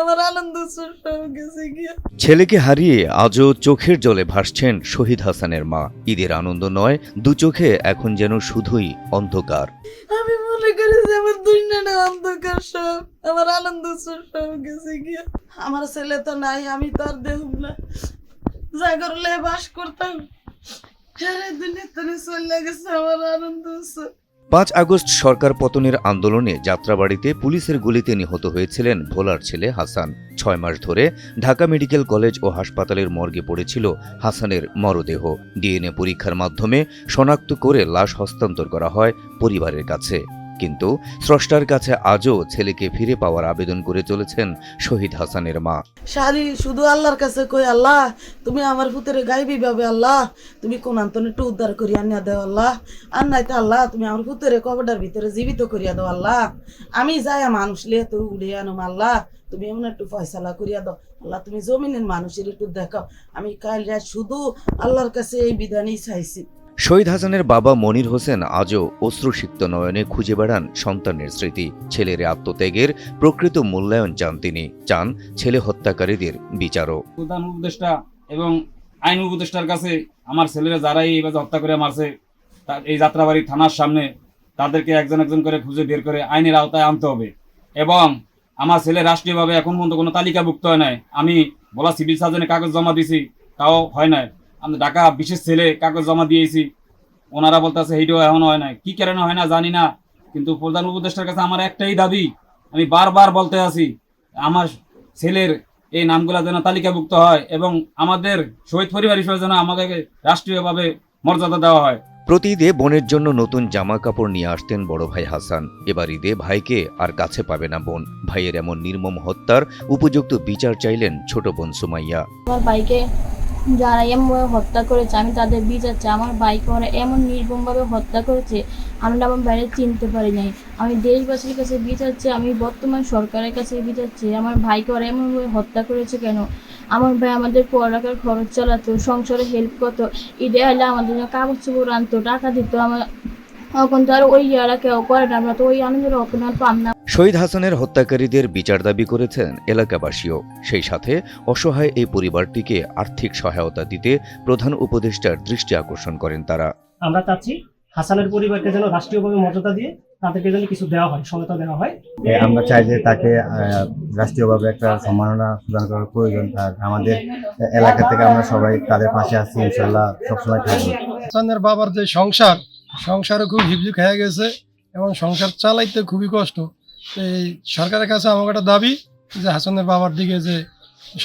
আমার আনন্দ উৎসব সব গেছে গিয়া। ছেলেকে হারিয়ে আজও চোখের জলে ভাসছেন শহীদ হাসানের মা। ঈদের আনন্দ নয়, দু চোখে এখন যেন শুধুই অন্ধকার। আমি মনে করি যে আমার দুনিয়াটা অন্ধকার, সব আমার আনন্দ উৎসব সব গেছে গিয়া। আমার ছেলে তো নাই, আমি তো আর দেখব না, যা করলে বাস করতাম সারা দুনিয়া তনে চলে গেছে আমার আনন্দ উৎসব। ৫ আগস্ট সরকার পতনের আন্দোলনে যাত্রাবাড়িতে পুলিশের গুলিতে নিহত হয়েছিলেন ভোলার ছেলে হাসান। ৬ মাস ধরে ঢাকা মেডিকেল কলেজ ও হাসপাতালের মর্গে পড়েছিল হাসানের মরদেহ। ডিএনএ পরীক্ষার মাধ্যমে শনাক্ত করে লাশ হস্তান্তর করা হয় পরিবারের কাছে। কিন্তু স্রষ্টার কাছে আজও ছেলেকে ফিরে পাওয়ার আবেদন করে চলেছেন শহীদ হাসানের মা। শাড়ি শুধু আল্লাহর কাছে কই, আল্লাহ তুমি আমার পুত্রে গাইবি ভাবে, আল্লাহ তুমি কোন আন্তনে একটু উদ্ধার করিয়া নিয়ে দাও আল্লাহ। আর নাইতে আল্লাহ তুমি আমার পুত্রে কবরটার ভিতরে জীবিত করিয়া দাও আল্লাহ। আমি যাই মানুষ লিয়ে তো উড়ে আনুম আল্লাহ, তুমি এমন একটু ফয়সালা করিয়া দাও আল্লাহ। তুমি জমিনের মানুষের একটু দেখাও। আমি কাল শুধু আল্লাহর কাছে এই বিধানই চাইছি। শহীদ হাসানের বাবা মনির হোসেন আজও অশ্রুসিক্ত নয়নে খুঁজে বেড়ান সন্তানের স্মৃতি। ছেলের আত্মত্যাগের প্রকৃত মূল্যায়ন চান তিনি, চান ছেলে হত্যাকারীদের বিচারও। প্রধান উপদেষ্টা এবং আইন উপদেষ্টার কাছে আমার ছেলেরা যারাই এইভাবে হত্যা করে মারছে, এই যাত্রাবাড়ি থানার সামনে তাদেরকে একজন একজন করে খুঁজে বের করে আইনের আওতায় আনতে হবে। এবং আমার ছেলে রাষ্ট্রীয়ভাবে এখন পর্যন্ত কোনো তালিকাভুক্ত হয় নাই। আমি বলা সিভিল সার্জনে কাগজ জমা দিয়েছি, তাও হয় নাই। আমি ঢাকা বিশেষ ছেলে কাগজ জমা দিয়েছি, ওনারা বলতেছে এইটাও এখনো হয় না। কি কারণে হয় না জানি না, কিন্তু প্রধান উপদেষ্টার কাছে আমার একটাই দাবি, আমি বারবার বলতে আছি, আমার ছেলের এই নামগুলা যেন তালিকাভুক্ত হয় এবং আমাদের শহীদ পরিবার হিসেবে যেন আমাদেরকে রাষ্ট্রীয়ভাবে মর্যাদা দেওয়া হয়। প্রতি ঈদে বোনের জন্য নতুন জামা কাপড় নিয়ে আসতেন বড় ভাই হাসান। এবার ঈদে ভাইকে আর কাছে পাবে না বোন। ভাইয়ের এমন নির্মম হত্যার উপযুক্ত বিচার চাইলেন ছোট বোন সুমাইয়া। আমার ভাইকে যারা এমন হত্যা করেছে আমি তাদের বিচার চাই। আমার ভাইকে ওরা এমন নির্মমভাবে হত্যা করেছে, আমরা আমার বাইরে চিনতে পারি নাই। আমি দেশবাসীর কাছে বিচার চাই, আমি বর্তমান সরকারের কাছে বিচার চাই। আমার ভাইকে ওরা এমনভাবে হত্যা করেছে কেন? আমার ভাই আমাদের পড়ালেখার খরচ চালাতো, সংসারে হেল্প করতো, ঈদে এলে আমাদের জন্য কাগজ চোপড় আনতো, টাকা দিত। আমার এখন তো আর ওই ইয়ারা কেউ করে না, আমরা তো ওই আনন্দের অপমান পাম না। শহীদ হাসানের হত্যাকারীদের বিচার দাবি করেছেন এলাকাবাসীও। সেই সাথে অসহায় এই পরিবারটিকে আর্থিক সহায়তা দিতে প্রধান উপদেষ্টার দৃষ্টি আকর্ষণ করেন তারা। আমরা চাচ্ছি হাসানের পরিবারকে যেন রাষ্ট্রীয়ভাবে মর্যাদা দিয়ে তাদেরকে যেন কিছু দেওয়া হয়, সহায়তা দেওয়া হয়। আমরা চাই যে তাকে রাষ্ট্রীয়ভাবে একটা সম্মাননা প্রদান করার প্রয়োজন। আর আমাদের এলাকা থেকে আমরা সবাই তাদের পাশে আছি, ইনশাল্লাহ সবসময় থাকবো। হাসানের বাবার যে সংসারে খুব হিবজিক হয়ে গেছে এবং সংসার চালাইতে খুবই কষ্ট। এই সরকারের কাছে আমার একটা দাবি যে হাসানের বাবার দিকে যে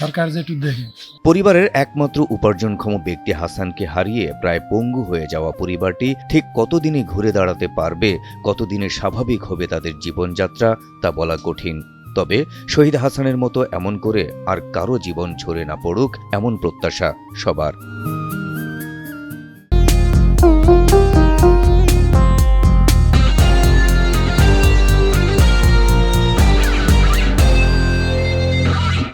সরকার যে একটু দেখে। পরিবারের একমাত্র উপার্জনক্ষম ব্যক্তি হাসানকে হারিয়ে প্রায় পঙ্গু হয়ে যাওয়া পরিবারটি ঠিক কতদিনে ঘুরে দাঁড়াতে পারবে, কতদিনে স্বাভাবিক হবে তাদের জীবনযাত্রা, তা বলা কঠিন। তবে শহীদ হাসানের মতো এমন করে আর কারো জীবন ঝরে না পড়ুক, এমন প্রত্যাশা সবার।